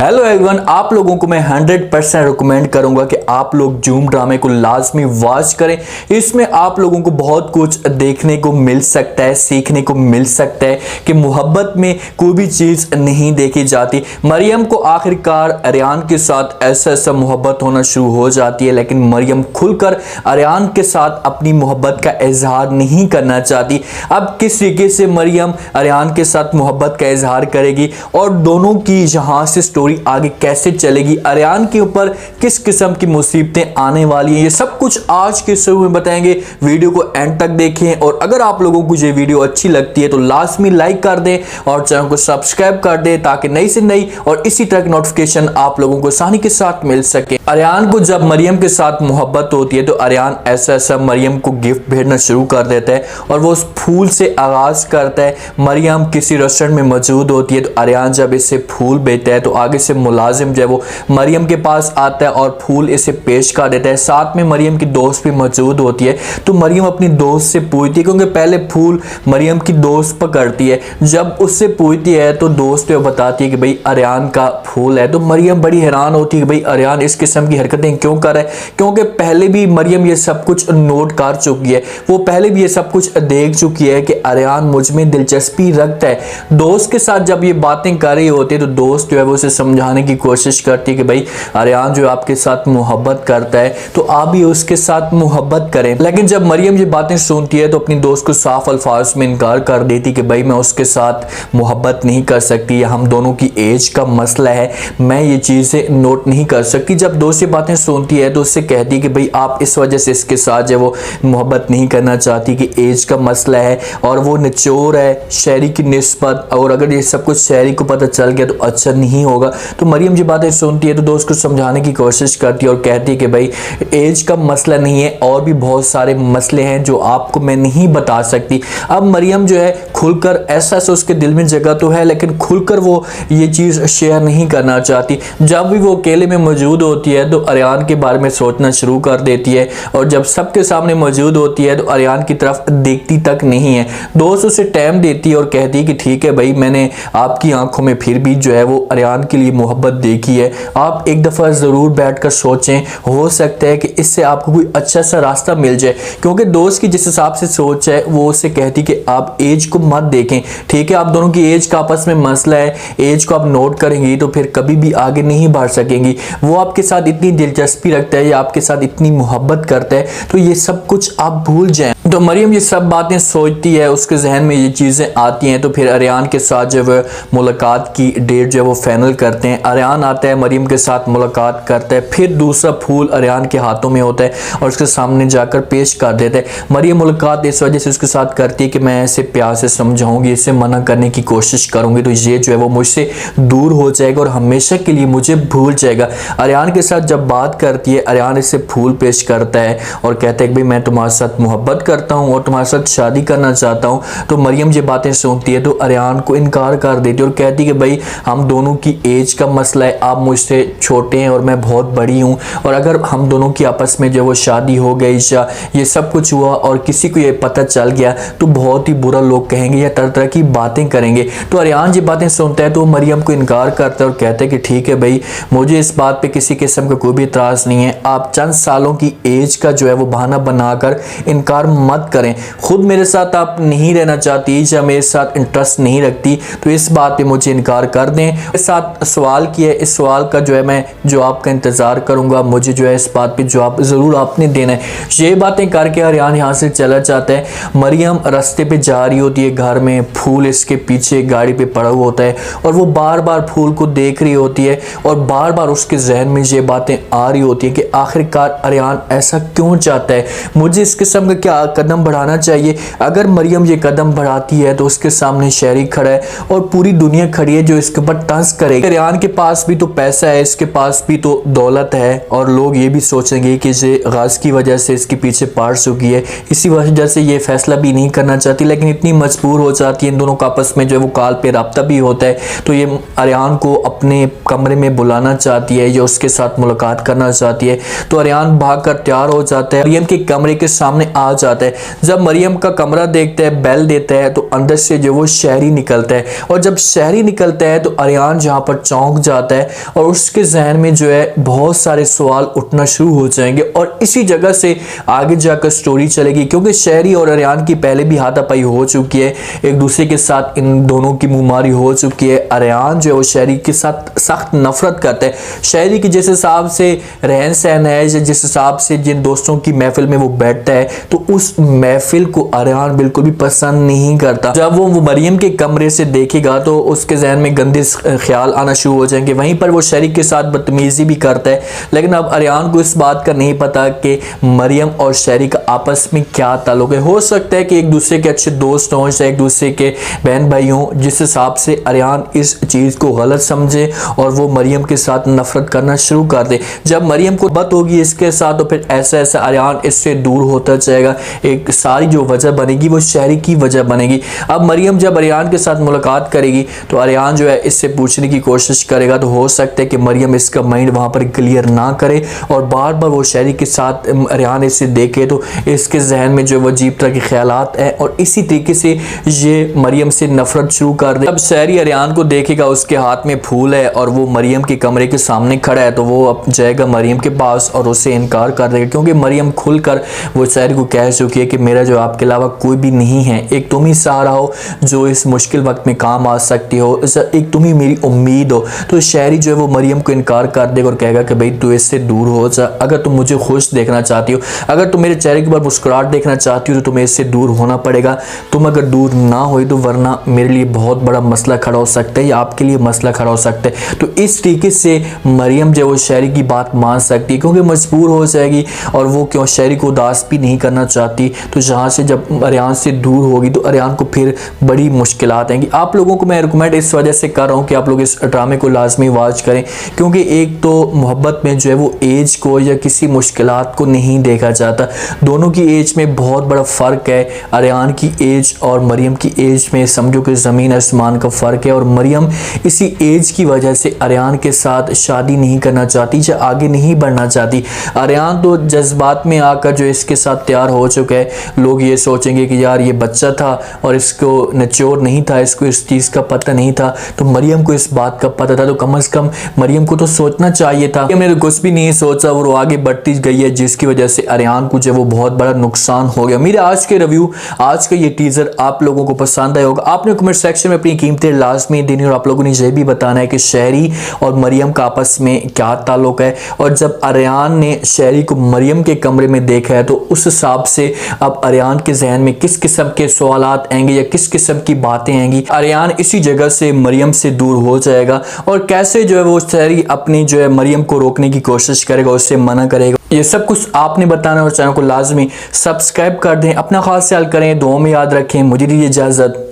Hello everyone, आप लोगों को मैं 100% रिकमेंड करूंगा कि आप लोग जूम ड्रामे को लाजमी वॉच करें। इसमें आप लोगों को बहुत कुछ देखने को मिल सकता है, सीखने को मिल सकता है कि मोहब्बत में कोई भी चीज़ नहीं देखी जाती। मरियम को आखिरकार आर्यन के साथ ऐसा मोहब्बत होना शुरू हो जाती है, लेकिन मरियम खुलकर आर्यन के साथ अपनी मोहब्बत का इजहार नहीं करना चाहती। अब किस तरीके से मरियम आर्यन के साथ मोहब्बत का इजहार करेगी और दोनों की यहाँ से स्टोरी आगे कैसे चलेगी, आर्यन के ऊपर किस किस्म की मुसीबतें आने वाली हैं, ये सब कुछ आज के शो में बताएंगे। वीडियो को एंड तक देखें और अगर आप लोगों को ये वीडियो अच्छी लगती है तो लाजमी लाइक कर दें और चैनल को सब्सक्राइब कर दें ताकि नई से नई और इसी तरह की नोटिफिकेशन आप लोगों को आसानी के साथ मिल सके। आर्यन को जब मरियम के साथ मोहब्बत होती है तो आर्यन ऐसा मरियम को गिफ्ट भेजना शुरू कर देता है और वो उस फूल से आगाज करता है। मरियम किसी रेस्टोरेंट में मौजूद होती है तो आर्यन जब इसे फूल भेजता है तो आगे से मुलाजिम जो है वो मरियम के पास आता है और फूल इसे पेश कर देता है। साथ में मरियम की दोस्त भी मौजूद होती है तो मरियम अपनी दोस्त से पूछती है, क्योंकि पहले फूल मरियम की दोस्त पकड़ती है। जब उससे पूछती है तो दोस्त बताती है कि भाई आर्यन का फूल है। तो मरियम बड़ी हैरान होती है कि भाई आर्यन इस किस्म की हरकतें क्यों कर रहा है, क्योंकि पहले भी मरियम ये सब कुछ नोट कर चुकी है, वो पहले भी ये सब कुछ देख चुकी है कि आर्यन मुझ में दिलचस्पी रखता है। दोस्त के साथ जब ये बातें कर रही होती है तो दोस्त जो है वो उसे समझाने की कोशिश करती है कि भाई आर्यन जो आपके साथ मोहब्बत करता है तो आप भी उसके साथ मोहब्बत करें। लेकिन जब मरियम ये बातें सुनती है तो अपनी दोस्त को साफ अल्फाज में इनकार कर देती कि भाई मैं उसके साथ मोहब्बत नहीं कर सकती, हम दोनों की एज का मसला है, मैं ये चीज़ें नोट नहीं कर सकती। जब दोस्त ये बातें सुनती है तो उससे कहती है कि भाई आप इस वजह से इसके साथ जो वो मोहब्बत नहीं करना चाहती कि एज का मसला है और वो निचोर है शहरी की निस्बत, और अगर ये सब कुछ शहरी को पता चल गया तो अच्छा नहीं होगा। तो मरियम जी बातें सुनती है तो दोस्त को समझाने की कोशिश करती है और कहती है कि भाई एज का मसला नहीं है, और भी बहुत सारे मसले हैं जो आपको मैं नहीं बता सकती। अब मरियम जो है खुलकर ऐसा उसके दिल में जगह तो है लेकिन खुलकर वो ये चीज़ शेयर नहीं करना चाहती। जब भी वो अकेले में मौजूद होती है तो आर्यन के बारे में सोचना शुरू कर देती है और जब सबके सामने मौजूद होती है तो आर्यन की तरफ देखती तक नहीं है। दोस्त उसे टाइम देती है और कहती है कि ठीक है भाई, मैंने आपकी आंखों में फिर भी जो है वो आर्यन के लिए मोहब्बत देखी है, आप एक दफ़ा ज़रूर बैठकर सोचें, हो सकता है कि इससे आपको कोई अच्छा सा रास्ता मिल जाए। क्योंकि दोस्त की जिस हिसाब से सोच है वो उससे कहती कि आप एज को मत देखें, ठीक है, आप दोनों की एज का आपस में मसला है, एज को आप नोट करेंगी तो फिर कभी भी आगे नहीं बढ़ सकेंगी। वो आपके साथ इतनी दिलचस्पी रखता है या आपके साथ इतनी मोहब्बत करता है तो ये सब कुछ आप भूल जाएं। तो मरियम ये सब बातें सोचती है, उसके जहन में ये चीज़ें आती हैं। तो फिर आर्यन के साथ जो है मुलाकात की डेट जो है वो फाइनल करते हैं। आर्यन आता है, मरियम के साथ मुलाकात करता है, फिर दूसरा फूल आर्यन के हाथों में होता है और उसके सामने जाकर पेश कर देता है। मरियम मुलाकात इस वजह से उसके साथ करती है कि मैं ऐसे प्यार से समझाऊंगी, इसे मना करने की कोशिश करूंगी तो ये जो है वो मुझसे दूर हो जाएगा और हमेशा के लिए मुझे भूल जाएगा। आर्यन के साथ जब बात करती है, आर्यन इसे फूल पेश करता है और कहता है कि भाई मैं तुम्हारे साथ मोहब्बत करता हूँ और तुम्हारे साथ शादी करना चाहता हूँ। तो मरियम ये बातें सुनती है तो आर्यन को इनकार कर देती है और कहती है कि भाई हम दोनों की एज का मसला है, आप मुझसे छोटे हैं और मैं बहुत बड़ी हूँ, और अगर हम दोनों की आपस में जो वो शादी हो गई या ये सब कुछ हुआ और किसी को ये पता चल गया तो बहुत ही बुरा लोग कहेंगे या तरह तरह की बातें करेंगे। तो आर्यन ये बातें सुनता है तो मरियम को इनकार करता है और कहता है कि ठीक है भाई, मुझे इस बात पे किसी किस्म का कोई भी इतराज़ नहीं है, आप चंद सालों की एज का जो है वो बहाना बनाकर इनकार मत करें। खुद मेरे साथ आप नहीं रहना चाहती या मेरे साथ इंटरेस्ट नहीं रखती तो इस बात पे मुझे इनकार कर दें। इस साथ सवाल किया, इस सवाल का जो है मैं जवाब का इंतज़ार करूँगा, मुझे जो है इस बात पे जवाब ज़रूर आपने देना है। ये बातें करके आर्यन यहाँ से चला जाता है। मरियम रास्ते पे जा रही होती है, घर में फूल इसके पीछे गाड़ी पे पड़ा हुआ होता है और वो बार बार फूल को देख रही होती है और बार बार उसके जहन में ये बातें आ रही होती है कि आखिरकार आर्यन ऐसा क्यों चाहता है, मुझे इस किस्म का क्या कदम बढ़ाना चाहिए। अगर मरियम ये कदम बढ़ाती है तो उसके सामने शहरी खड़ा है और पूरी दुनिया खड़ी है जो इसके ऊपर तंज करेगी। आर्यन के पास भी तो पैसा है, इसके पास भी तो दौलत है और लोग ये भी सोचेंगे कि ये गाज की वजह से इसके पीछे पड़ चुकी है, इसी वजह से ये फैसला भी नहीं करना चाहती, लेकिन इतनी मजबूर हो जाती है। इन दोनों का आपस में जो है वो कॉल पे रब्ता भी होता है तो ये आर्यन को अपने कमरे में बुलाना चाहती है या उसके साथ मुलाकात करना चाहती है। तो आर्यन भाग कर तैयार हो जाता है, मरियम के कमरे के सामने आ जाता जाता है। जब मरियम का कमरा देखता है, बेल देता है, तो अंदर से जो वो शहरी निकलता है, और जब शहरी निकलता है तो अरियान जहाँ पर चौंक जाता है और उसके जहन में जो है बहुत सारे सवाल उठना शुरू हो जाएंगे, और इसी जगह से आगे जाकर स्टोरी चलेगी, क्योंकि शहरी और अरियान की पहले भी हाथापाई हो चुकी है, एक दूसरे के साथ इन दोनों की मुंहमारी हो चुकी है। अरियान जो है वो शहरी के साथ सख्त नफरत करता है। शहरी की जिस हिसाब से रहन सहन है, जिस हिसाब से जिन दोस्तों की महफिल में वो बैठता है, तो उस महफिल को अरियान बिल्कुल भी पसंद नहीं करता। जब वो मरियम के कमरे से देखेगा तो उसके जहन में गंदे ख्याल आना शुरू हो जाएंगे। वहीं पर वो शहरी के साथ बदतमीजी भी करता है, लेकिन अब अरियान को इस बात का नहीं पता कि मरियम और शहरी का आपस में क्या ताल्लुक है। हो सकता है कि एक दूसरे के अच्छे दोस्त हों, एक दूसरे के बहन भाई हों, जिस हिसाब से अरियान इस चीज़ को गलत समझे और वो मरियम के साथ नफरत करना शुरू कर दे। जब मरियम को बात होगी इसके साथ, तो फिर ऐसा ऐसा अरियान इससे दूर होता जाएगा। एक सारी जो वजह बनेगी वो शहरी की वजह बनेगी। अब मरियम जब अरियान के साथ मुलाकात करेगी तो अरियान जो है इससे पूछने की कोशिश करेगा, तो हो सकता है कि मरियम इसका माइंड वहाँ पर क्लियर ना करे और बार बार वो शहरी के साथ अरियान इसे देखे तो इसके जहन में जो वो अजीब तरह के ख्यालात हैं, और इसी तरीके से ये मरियम से नफरत शुरू कर दे। अब शहरी अरियान को देखेगा, उसके हाथ में फूल है और वो मरियम के कमरे के सामने खड़ा है, तो वो अब जाएगा मरियम के पास और उससे इनकार कर देगा, क्योंकि मरियम खुलकर वो शहरी को कह चुकी है कि मेरा जो आपके अलावा कोई भी नहीं है, एक तुम ही सहारा हो जो इस मुश्किल वक्त में काम आ सकती हो, एक तुम ही मेरी उम्मीद हो। तो शहरी जो है वो मरियम को इनकार कर देगा और कहेगा कि भाई तू इससे दूर हो जा, अगर तुम मुझे खुश देखना चाहती हो, अगर तुम मेरे चेहरे के ऊपर मुस्कुराहट देखना चाहती हो, तो तुम्हें इससे दूर होना पड़ेगा। तुम अगर दूर ना हो तो वरना मेरे लिए बहुत बड़ा मसला खड़ा हो सकता है या आपके लिए मसला खड़ा हो सकता है। तो इस तरीके से मरियम जो वो शहरी की बात मान सकती है, क्योंकि मजबूर हो जाएगी और वो क्यों शहरी को उदास भी नहीं करना चाहती। तो जहाँ से जब अरियान से दूर होगी तो अरियान को फिर बड़ी मुश्किलात आएंगी। आप लोगों को मैं रिकमेंड इस वजह से कर रहा हूँ कि आप लोग इस ड्रामे को लाजमी वॉच करें, क्योंकि एक तो मोहब्बत में जो है वो एज को या किसी मुश्किलात को नहीं देखा जाता। दोनों की एज में बहुत बड़ा फ़र्क है। अरियान की एज और मरियम की एज में समझो कि ज़मीन आसमान का फ़र्क है, और मरियम इसी एज की वजह से अरियान के साथ शादी नहीं करना चाहती या आगे नहीं बढ़ना चाहती। अरियान तो जज्बात में आकर जो इसके साथ तैयार हो चुका है। लोग ये सोचेंगे कि यार ये बच्चा था और इसको मैच्योर नहीं था, इसको इस चीज़ का पता नहीं था, तो मरियम को इस बात का पता था, तो कम से कम मरियम को तो सोचना चाहिए था। मैंने कुछ भी नहीं सोचा और वो आगे बढ़ती गई है, जिसकी वजह से अरियान को जो वो बहुत बड़ा नुकसान हो गया। मेरे आज के रिव्यू, आज का ये टीजर आप लोगों को पसंद आया होगा। आपने कमेंट सेक्शन में अपनी कीमतें लाजमी देनी, और आप लोगों ने यह भी बताना है कि शहरी और मरियम का आपस में क्या ताल्लुक है, और जब अरियान ने शहरी को मरियम के कमरे में देखा है तो उस हिसाब से अब अरियान के जहन में किस किस्म के सवालात आएंगे या किस किस्म की बातें आएंगी। अरियान इसी जगह से मरियम से दूर हो जाएगा, और कैसे जो है वो शहरी अपनी जो है मरियम को रोकने की कोशिश करेगा, उससे मना करेगा। ये सब कुछ आपने बताना, और चैनल को लाजमी सब्सक्राइब कर दें। अपना खास ख्याल करें, दुआ में याद रखें। मुझे दीजिए इजाज़त।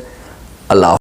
अल्लाह।